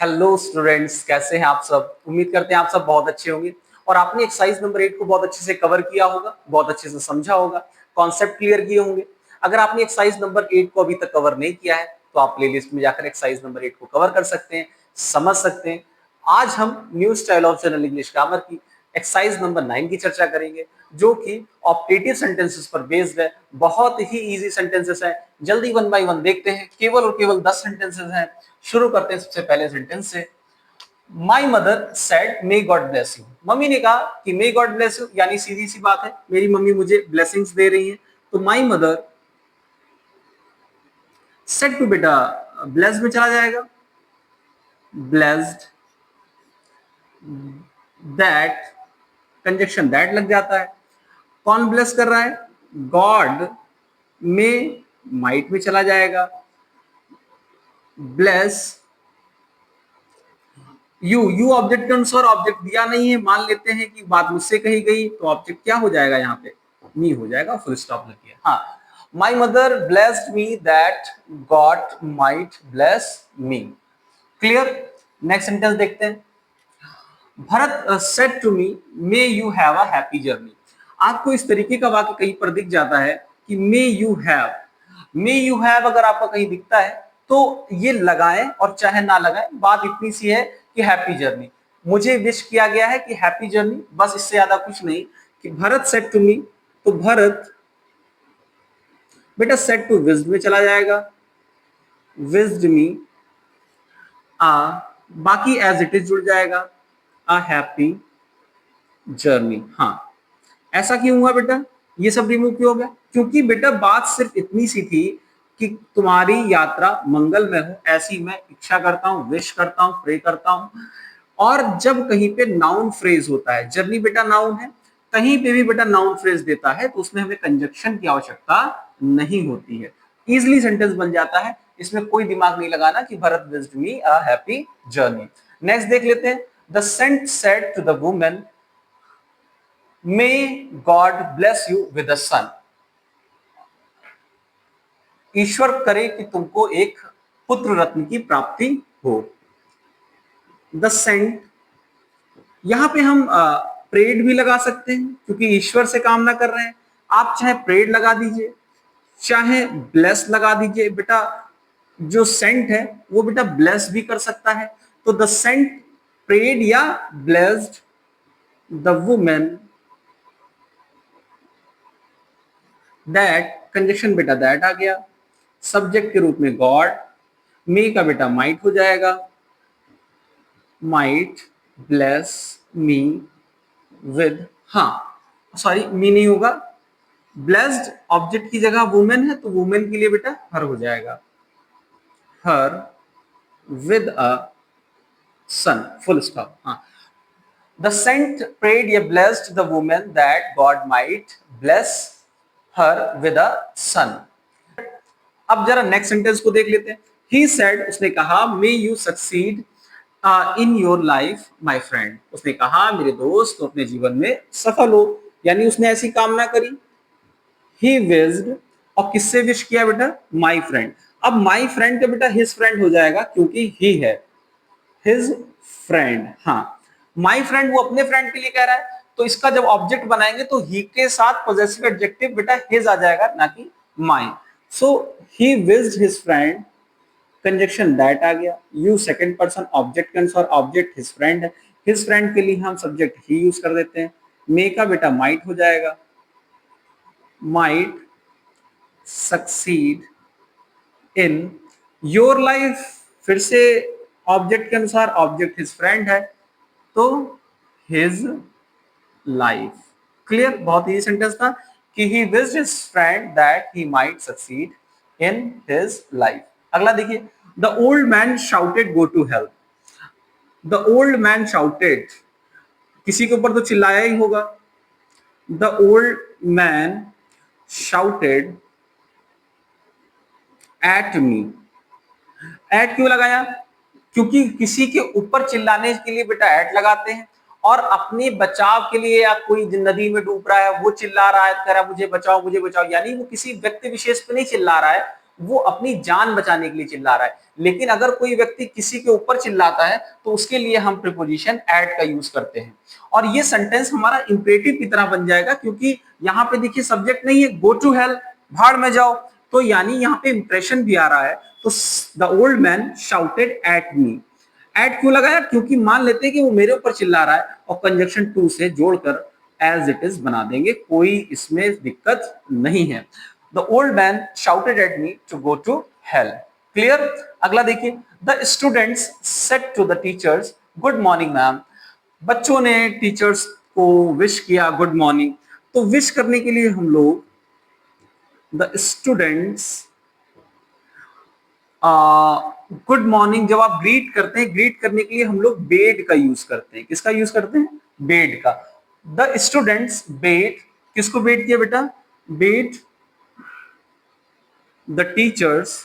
Hello students, कैसे हैं आप सब। उम्मीद करते हैं आप सब बहुत अच्छे होंगे और आपने एक्सरसाइज नंबर 8 को बहुत अच्छे से कवर किया होगा, बहुत अच्छे से समझा होगा, कॉन्सेप्ट क्लियर किए होंगे। अगर आपने एक्सरसाइज नंबर 8 को अभी तक कवर नहीं किया है तो आप प्लेलिस्ट में जाकर एक्सरसाइज नंबर 8 को कवर कर सकते हैं, समझ सकते हैं। आज हम new style of general English grammar की एक्सरसाइज नंबर 9 की चर्चा करेंगे, जो कि ऑप्टेटिव सेंटेंसेस पर बेस्ड है। बहुत ही इजी सेंटेंसेस है, जल्दी वन बाय वन देखते हैं। केवल और केवल 10 सेंटेंसेस हैं। शुरू करते हैं सबसे पहले सेंटेंस से। My mother said may God bless you. Mummy ने कहा कि मे गॉड ब्लेस यू, यानी सीधी सी बात है, मेरी मम्मी मुझे ब्लेसिंग्स दे रही हैं। तो माई मदर सेड टू, बेटा ब्लेस में चला जाएगा, ब्लेस्ड, दैट, कंजक्शन दैट लग जाता है। कौन ब्लेस कर रहा है? गॉड में माइट में चला जाएगा, ब्लेस यू ऑब्जेक्ट का अनुसार ऑब्जेक्ट दिया नहीं है, मान लेते हैं कि बात मुझसे कही गई, तो ऑब्जेक्ट क्या हो जाएगा यहाँ पे? मी हो जाएगा, फुल स्टॉप लगिए। हाँ, my mother blessed me that God might bless me. Clear. Next sentence देखते हैं। Bharat said to me may you have a happy journey. आपको इस तरीके का वाक्य कहीं पर दिख जाता है कि मे you have, may you have अगर आपका कहीं दिखता है तो ये लगाएं और चाहे ना लगाएं, बात इतनी सी है कि हैप्पी जर्नी, मुझे विश किया गया है कि हैप्पी जर्नी, बस इससे ज्यादा कुछ नहीं। कि भरत सेड टू मी, तो भरत बेटा सेड टू विज्ड में चला जाएगा, विज्ड मी, आ बाकी एज इट इज जुड़ जाएगा, अ हैप्पी जर्नी। हाँ, ऐसा क्यों हुआ बेटा? ये सब रिमूव क्यों हो गया? क्योंकि बेटा बात सिर्फ इतनी सी थी कि तुम्हारी यात्रा मंगलमय हो, ऐसी मैं इच्छा करता हूं, विश करता हूं, प्रे करता हूं। और जब कहीं पे नाउन फ्रेज होता है, जर्नी बेटा नाउन है, कहीं पे भी बेटा नाउन फ्रेज देता है तो उसमें हमें कंजक्शन की आवश्यकता नहीं होती है, इजिली सेंटेंस बन जाता है। इसमें कोई दिमाग नहीं लगाना कि Bharat wished me a happy journey. Next देख लेते हैं। The saint said to the woman may God bless you with a son. ईश्वर करे कि तुमको एक पुत्र रत्न की प्राप्ति हो। द सेंट, यहां पे हम प्रेड भी लगा सकते हैं क्योंकि ईश्वर से कामना कर रहे हैं। आप चाहे प्रेड लगा दीजिए, चाहे ब्लेस लगा दीजिए। बेटा जो सेंट है वो बेटा ब्लेस भी कर सकता है। तो द सेंट प्रेड या blessed the women that, conjunction बेटा दैट आ गया, सब्जेक्ट के रूप में गॉड, मे का बेटा माइट हो जाएगा, माइट ब्लेस मी विद, हाँ सॉरी मी नहीं होगा, ब्लेस्ड ऑब्जेक्ट की जगह वुमेन है तो वुमेन के लिए बेटा हर हो जाएगा, her with a son, full stop. हाँ, द सेंट प्रेड या blessed the women that God might bless her with a son. अब जरा नेक्स्ट सेंटेंस को देख लेते हैं। ही सेड, उसने कहा, may you succeed in your life my friend. उसने कहा मेरे दोस्त तो अपने जीवन में सफल हो, यानी उसने ऐसी कामना करी। ही विज्ड, और किससे विश किया बेटा? My friend. अब माय फ्रेंड का बेटा हिज फ्रेंड हो जाएगा क्योंकि ही है, हिज फ्रेंड। हाँ, माय फ्रेंड वो अपने फ्रेंड के लिए कह रहा है, तो इसका जब ऑब्जेक्ट बनाएंगे तो ही के साथ पॉजेसिव एडजेक्टिव बेटा हिज आ जाएगा, ना कि my. So he wished his friend, conjunction that आ गया, यू सेकंड पर्सन ऑब्जेक्ट के अनुसार, ऑब्जेक्ट हिज फ्रेंड है, हिज फ्रेंड के लिए हम सब्जेक्ट ही यूज कर देते हैं। मे का बेटा माइट हो जाएगा, might succeed in your life, फिर से ऑब्जेक्ट के अनुसार, ऑब्जेक्ट हिज फ्रेंड है तो हिज लाइफ। क्लियर, बहुत ही सेंटेंस था कि he wished his friend that he might succeed in his life. अगला देखिए। The old man shouted go to help. The old man shouted, किसी के ऊपर तो चिल्लाया ही होगा। The old man shouted at me. At क्यों लगाया? क्योंकि किसी के ऊपर चिल्लाने के लिए बेटा एट लगाते हैं, और अपने बचाव के लिए, या कोई नदी में डूब रहा है वो चिल्ला रहा है, कह रहा है मुझे बचाओ मुझे बचाओ, यानी वो किसी व्यक्ति विशेष पे नहीं चिल्ला रहा है, वो अपनी जान बचाने के लिए चिल्ला रहा है। लेकिन अगर कोई व्यक्ति किसी के ऊपर चिल्लाता है तो उसके लिए हम प्रीपोजिशन एट का यूज करते हैं। और ये सेंटेंस हमारा इंपरेटिव की तरह बन जाएगा, क्योंकि यहाँ पे देखिए सब्जेक्ट नहीं है, गो टू हेल, भाड़ में जाओ, तो यानी यहाँ पे इंप्रेशन भी आ रहा है। तो the old man shouted at me. At क्यों लगाया? क्योंकि मान लेते हैं कि वो मेरे ऊपर चिल्ला रहा है, और कंजक्शन टू से जोड़कर एज इट इज बना देंगे, कोई इसमें दिक्कत नहीं है। The old man shouted at me to go to hell. Clear? अगला देखिए, the students said to the teachers good morning ma'am. बच्चों ने टीचर्स को विश किया गुड मॉर्निंग। तो विश करने के लिए हम लोग द स्टूडेंट्स गुड मॉर्निंग, जब आप ग्रीट करते हैं, ग्रीट करने के लिए हम लोग बेड का यूज करते हैं। किसका यूज करते हैं? बेड का। द स्टूडेंट्स बेड, किसको बेड किया बेटा? बेड द टीचर्स,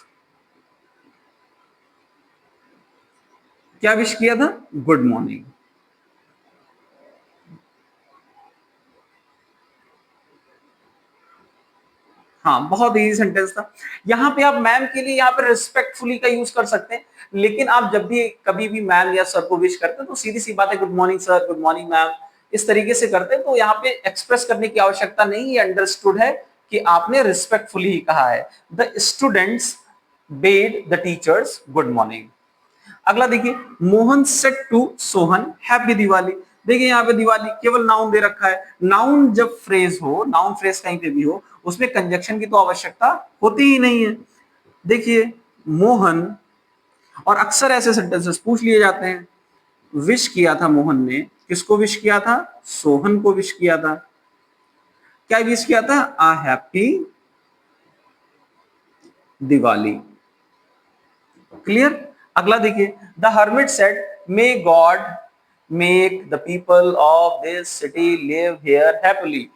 क्या विश किया था? Good morning. हाँ, बहुत इजी सेंटेंस था। यहाँ पे आप मैम के लिए यहाँ पे रिस्पेक्टफुली का यूज कर सकते हैं, लेकिन आप जब भी कभी भी मैम या सर को विश करते हैं तो सीधी सी बात है, good morning sir, good morning ma'am, इस तरीके से करते हैं। तो यहाँ पे एक्सप्रेस करने की आवश्यकता नहीं, ये अंडरस्टूड है कि आपने रिस्पेक्टफुली ही कहा है। The students bade the teachers good morning. अगला देखिए, Mohan said to Sohan happy Diwali. देखिए यहाँ पे दिवाली केवल नाउन दे रखा है। नाउन जब फ्रेज हो, नाउन फ्रेज कहीं पे भी हो, उसमें कंजक्शन की तो आवश्यकता होती ही नहीं है। देखिए मोहन, और अक्सर ऐसे सेंटेंसेस पूछ लिए जाते हैं। विश किया था मोहन ने, किसको विश किया था? सोहन को विश किया था। क्या विश किया था? आ हैप्पी दिवाली। क्लियर? अगला देखिए, the hermit said may God make the people of this city live here happily.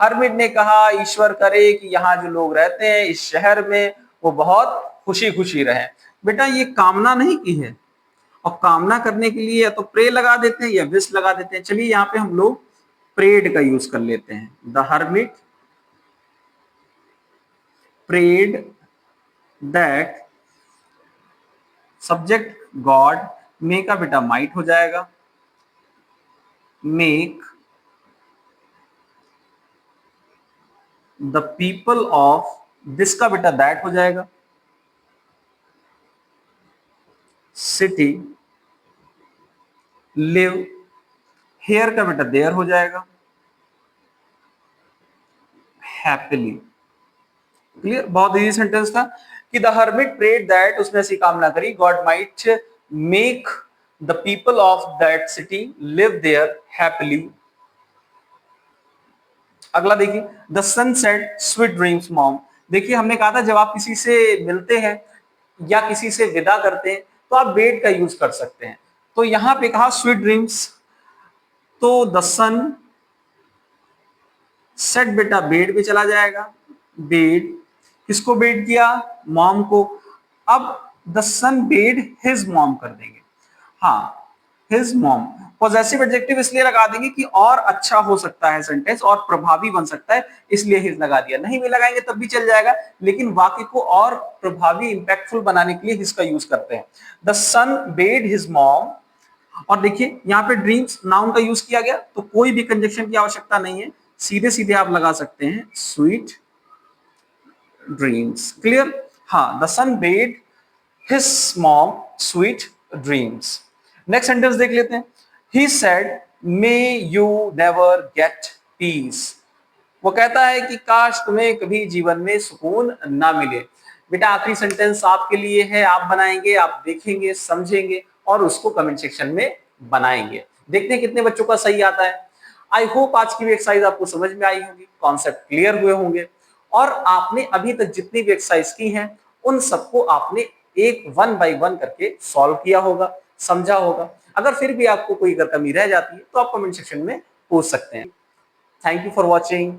Hermit ने कहा, ईश्वर करे कि यहाँ जो लोग रहते हैं इस शहर में, वो बहुत खुशी खुशी रहें। बेटा ये कामना नहीं की है, और कामना करने के लिए या तो प्रे लगा देते हैं या विश लगा देते हैं। चलिए यहाँ पे हम लोग प्रेड का यूज कर लेते हैं। The hermit prayed that, subject God, may का बेटा माइट हो जाएगा, make the people of, this का बेटा दैट हो जाएगा, सिटी, लिव, हेयर का बेटा देयर हो जाएगा, हैप्पीली। क्लियर? बहुत इजी सेंटेंस था कि द हर्मिट प्रेड दैट, उसने ऐसी कामना करी, God might make the people of that city live there happily. अगला देखिए, the son said sweet dreams mom. देखिए हमने कहा था जब आप किसी से मिलते हैं या किसी से विदा करते हैं तो आप बेड का यूज कर सकते हैं। तो यहां पे कहा स्वीट ड्रीम्स, तो द सन सेट बेटा बेड पे चला जाएगा। बेड, किसको बेड किया? मॉम को। अब the son bade his mom कर देंगे। हाँ, हिज मॉम। पॉजेसिव एडजेक्टिव इसलिए लगा देंगे कि और अच्छा हो सकता है सेंटेंस और प्रभावी बन सकता है, इसलिए हिज लगा दिया। नहीं भी लगाएंगे तब भी चल जाएगा, लेकिन वाक्य को और प्रभावी इंपैक्टफुल बनाने के लिए हिज का यूज करते हैं। The son bade his mom. और देखिए यहाँ पे ड्रीम्स नाउन का यूज किया गया, तो कोई भी कंजक्शन की आवश्यकता नहीं है, सीधे सीधे आप लगा सकते हैं स्वीट ड्रीम्स। क्लियर? हाँ, the son bade his mom sweet dreams. Next sentence देख लेते हैं। He said may you never get peace. वो कहता है कि काश तुम्हें कभी जीवन में सुकून ना मिले। बेटा आखिरी सेंटेंस आपके लिए है, आप बनाएंगे, आप देखेंगे, समझेंगे और उसको कमेंट सेक्शन में बनाएंगे। देखते हैं कितने बच्चों का सही आता है। आई होप आज की भी एक्सरसाइज आपको समझ में आई होगी, कॉन्सेप्ट क्लियर हुए होंगे, और आपने अभी तक जितनी भी एक्सरसाइज की हैं उन सबको आपने एक वन बाय वन करके सॉल्व किया होगा, समझा होगा। अगर फिर भी आपको कोई अगर कमी रह जाती है तो आप कमेंट सेक्शन में पूछ सकते हैं। Thank you for watching.